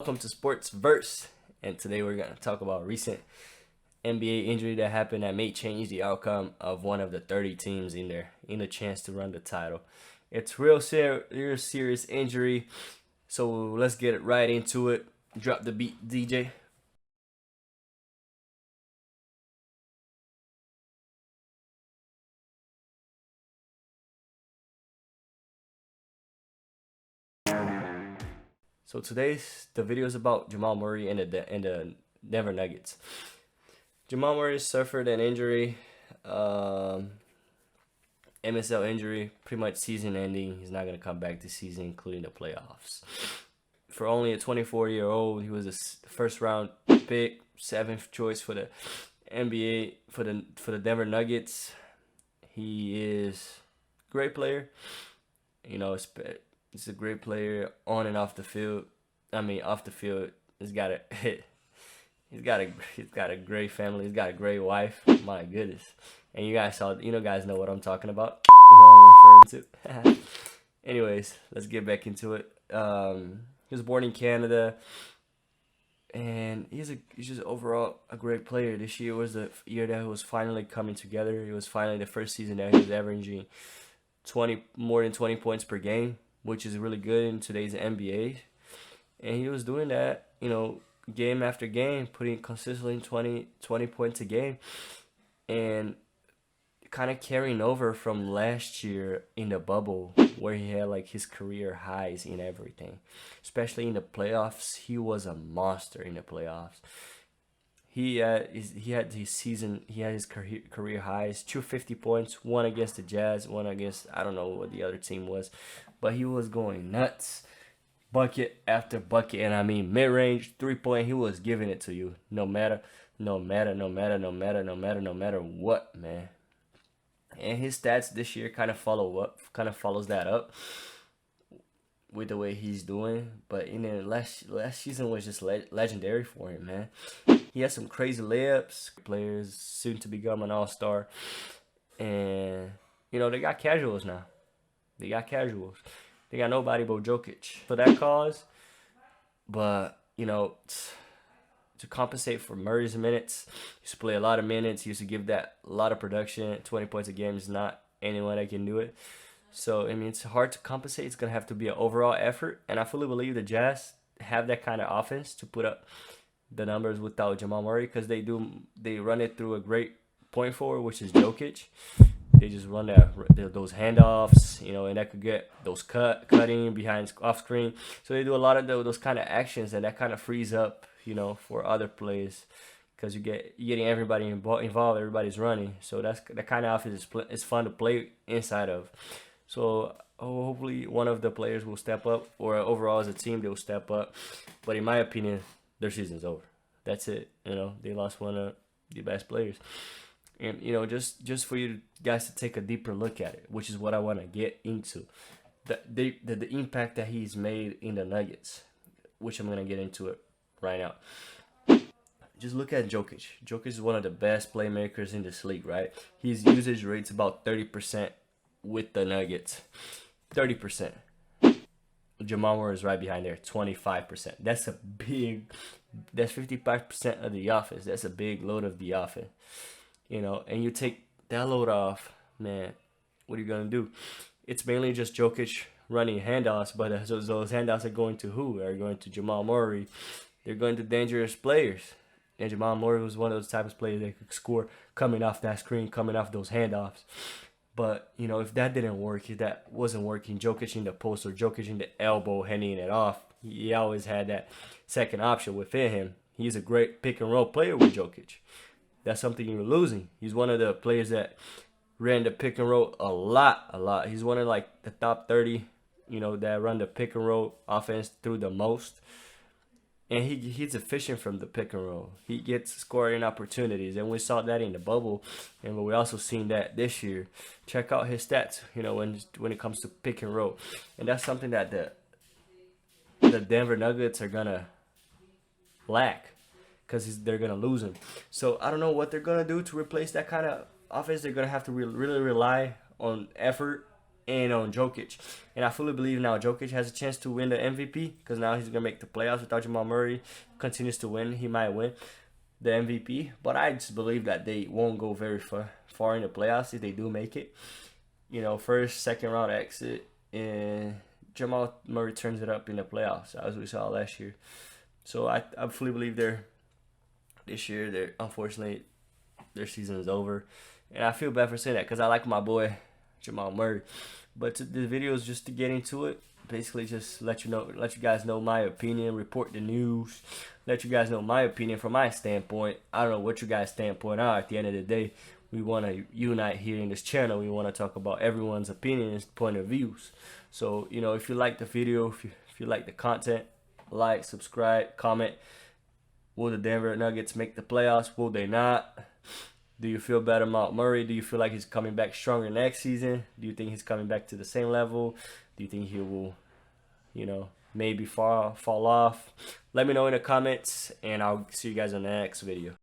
Welcome to Sports Verse, and today we're going to talk about a recent NBA injury that happened that may change the outcome of one of the 30 teams in there in a chance to run the title. It's real serious injury, so let's get it right into it. Drop the beat, DJ. So today's the video is about Jamal Murray and the Denver Nuggets. Jamal Murray suffered an injury, MSL injury, pretty much season ending. He's not gonna come back this season, including the playoffs. For only a 24-year-old, he was a first round pick, seventh choice for the NBA for the Denver Nuggets. He is a great player. He's a great player on and off the field. I mean, off the field, he's got a he's got a great family. He's got a great wife. My goodness. And guys know what I'm talking about. You know what I'm referring to. Anyways, let's get back into it. He was born in Canada, and he's just overall a great player. This year was the year that he was finally coming together. It was finally the first season that he was averaging more than 20 points per game, which is really good in today's NBA. And he was doing that, game after game, putting consistently 20 points a game, and kind of carrying over from last year in the bubble where he had like his career highs in everything. Especially in the playoffs, he was a monster in the playoffs. He had his career highs, 250 points, one against the Jazz, one against, I don't know what the other team was, but he was going nuts, bucket after bucket, and I mean mid-range, 3-point, he was giving it to you, no matter what, man. And his stats this year kind of follows that up with the way he's doing. But in the last season was just legendary for him, man. He has some crazy layups. Players soon to become an all-star, and they got casuals now. They got nobody but Jokic for that cause. But to compensate for Murray's minutes, he used to play a lot of minutes. He used to give that a lot of production. 20 points a game is not anyone that can do it. So, I mean, it's hard to compensate. It's going to have to be an overall effort. And I fully believe the Jazz have that kind of offense to put up the numbers without Jamal Murray, because they run it through a great point forward, which is Jokic. They just run those handoffs, and that could get those cutting behind off screen. So they do a lot of those kind of actions, and that kind of frees up, for other plays, because you're getting everybody involved. Everybody's running, so that's the kind of offense is fun to play inside of. So hopefully one of the players will step up, or overall as a team they will step up. But in my opinion, their season's over. That's it. They lost one of the best players. And just for you guys to take a deeper look at it, which is what I want to get into, the impact that he's made in the Nuggets, which I'm gonna get into it right now. Just look at Jokic. Jokic is one of the best playmakers in this league, right? His usage rate's about 30% with the Nuggets. 30%. Jamal Murray is right behind there, 25%. That's 55% of the offense. That's a big load of the offense. And you take that load off, man, what are you going to do? It's mainly just Jokic running handoffs, but those handoffs are going to who? Are going to Jamal Murray. They're going to dangerous players. And Jamal Murray was one of those types of players that could score coming off that screen, coming off those handoffs. But, if that didn't work, if that wasn't working, Jokic in the post or Jokic in the elbow, handing it off, he always had that second option within him. He's a great pick and roll player with Jokic. That's something you're losing. He's one of the players that ran the pick and roll a lot. He's one of like the top 30, that run the pick and roll offense through the most. And he's efficient from the pick and roll. He gets scoring opportunities, and we saw that in the bubble, and we also seen that this year. Check out his stats, when it comes to pick and roll, and that's something that the Denver Nuggets are gonna lack, because they're gonna lose him. So I don't know what they're gonna do to replace that kind of offense. They're gonna have to really rely on effort and on Jokic. And I fully believe now Jokic has a chance to win the MVP because now he's going to make the playoffs without Jamal Murray. Continues to win. He might win the MVP. But I just believe that they won't go very far in the playoffs if they do make it. You know, first, second round exit. And Jamal Murray turns it up in the playoffs as we saw last year. So I fully believe this year, unfortunately, their season is over. And I feel bad for saying that because I like my boy Jamal Murray. But the video is just to get into it. Basically, just let you guys know my opinion, report the news, let you guys know my opinion from my standpoint. I don't know what you guys' standpoint are. At the end of the day, we want to unite here in this channel. We want to talk about everyone's opinions, point of views. So, you know, if you like the video, if you like the content, like, subscribe, comment. Will the Denver Nuggets make the playoffs? Will they not? Do you feel better about Murray? Do you feel like he's coming back stronger next season? Do you think he's coming back to the same level? Do you think he will, you know, maybe fall off? Let me know in the comments, and I'll see you guys on the next video.